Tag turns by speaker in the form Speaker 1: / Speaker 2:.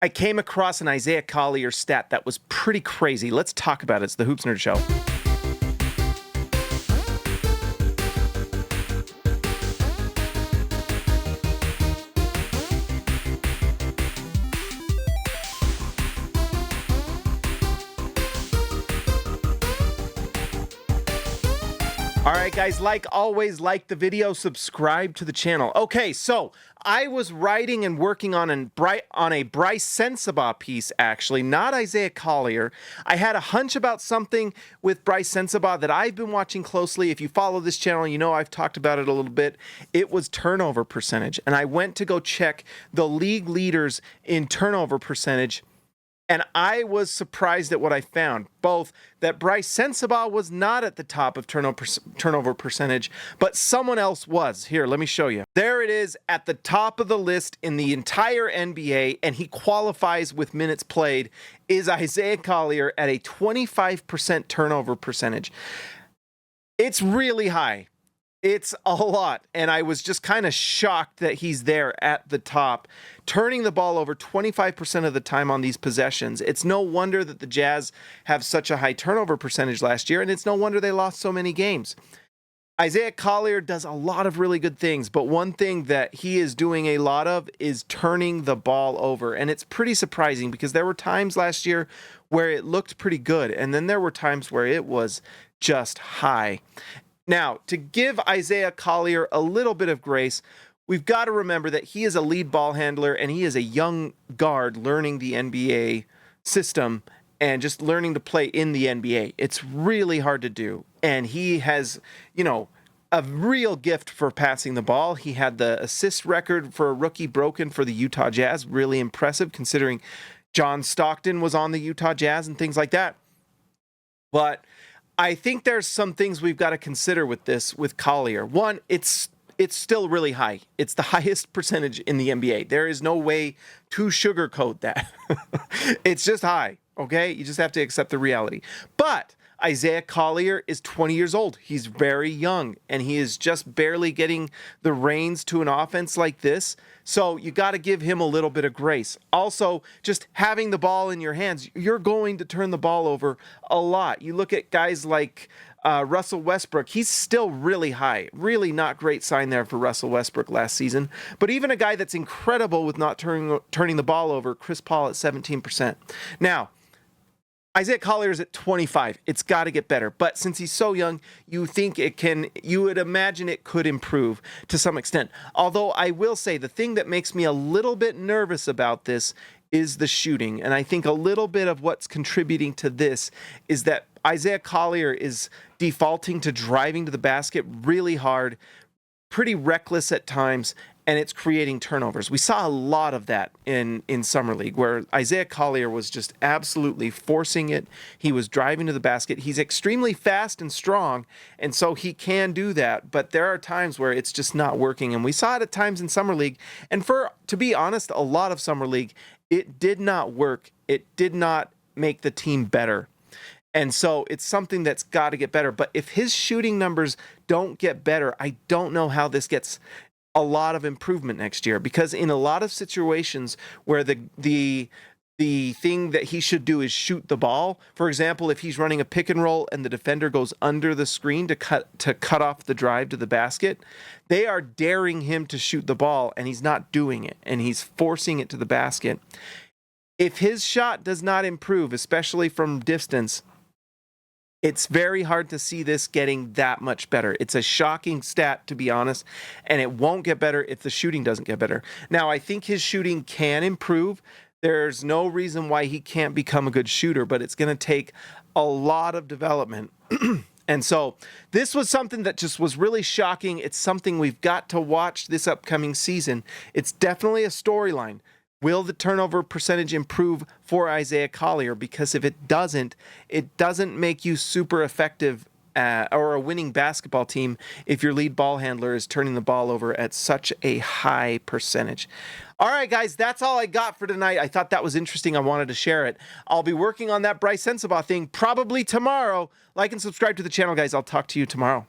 Speaker 1: I came across an Isaiah Collier stat that was pretty crazy. Let's talk about it. It's the Hoops Nerd Show. All right, guys, like always, like the video, subscribe to the channel. Okay, so I was writing and working on a Bryce Sensabaugh piece, actually, not Isaiah Collier. I had a hunch about something with Bryce Sensabaugh that I've been watching closely. If you follow this channel, you know I've talked about it a little bit. It was turnover percentage, and I went to go check the league leaders in turnover percentage. And I was surprised at what I found, both that Bryce Sensabaugh was not at the top of turnover percentage, but someone else was. Here, let me show you. There it is at the top of the list in the entire NBA, and he qualifies with minutes played, is Isaiah Collier at a 25% turnover percentage. It's really high. It's a lot, and I was just kind of shocked that he's there at the top, turning the ball over 25% of the time on these possessions. It's no wonder that the Jazz have such a high turnover percentage last year, and it's no wonder they lost so many games. Isaiah Collier does a lot of really good things, but one thing that he is doing a lot of is turning the ball over, and it's pretty surprising because there were times last year where it looked pretty good, and then there were times where it was just high. Now, to give Isaiah Collier a little bit of grace, we've got to remember that he is a lead ball handler and he is a young guard learning the NBA system and just learning to play in the NBA. It's really hard to do. And he has, a real gift for passing the ball. He had the assist record for a rookie broken for the Utah Jazz. Really impressive considering John Stockton was on the Utah Jazz and things like that. But I think there's some things we've got to consider with this, with Collier. One, it's still really high. It's the highest percentage in the NBA. There is no way to sugarcoat that. It's just high, okay? You just have to accept the reality. But Isaiah Collier is 20 years old. He's very young, and he is just barely getting the reins to an offense like this. So you got to give him a little bit of grace. Also, just having the ball in your hands, you're going to turn the ball over a lot. You look at guys like Russell Westbrook. He's still really high. Really not great sign there for Russell Westbrook last season. But even a guy that's incredible with not turning the ball over, Chris Paul at 17%. Now, Isaiah Collier is at 25. It's got to get better. But since he's so young, you would imagine it could improve to some extent. Although I will say the thing that makes me a little bit nervous about this is the shooting. And I think a little bit of what's contributing to this is that Isaiah Collier is defaulting to driving to the basket really hard, pretty reckless at times, and it's creating turnovers. We saw a lot of that in Summer League where Isaiah Collier was just absolutely forcing it. He was driving to the basket. He's extremely fast and strong, and so he can do that, but there are times where it's just not working, and we saw it at times in Summer League, and to be honest, a lot of Summer League, it did not work. It did not make the team better. And so it's something that's got to get better. But if his shooting numbers don't get better, I don't know how this gets a lot of improvement next year, because in a lot of situations where the thing that he should do is shoot the ball. For example, if he's running a pick and roll and the defender goes under the screen to cut off the drive to the basket, they are daring him to shoot the ball and he's not doing it and he's forcing it to the basket. If his shot does not improve, especially from distance, it's very hard to see this getting that much better. It's a shocking stat, to be honest, and it won't get better if the shooting doesn't get better. Now, I think his shooting can improve. There's no reason why he can't become a good shooter, but it's going to take a lot of development. And so this was something that just was really shocking. It's something we've got to watch this upcoming season. It's definitely a storyline. Will the turnover percentage improve for Isaiah Collier? Because if it doesn't make you super effective or a winning basketball team if your lead ball handler is turning the ball over at such a high percentage. All right, guys, that's all I got for tonight. I thought that was interesting. I wanted to share it. I'll be working on that Bryce Sensabaugh thing probably tomorrow. Like and subscribe to the channel, guys. I'll talk to you tomorrow.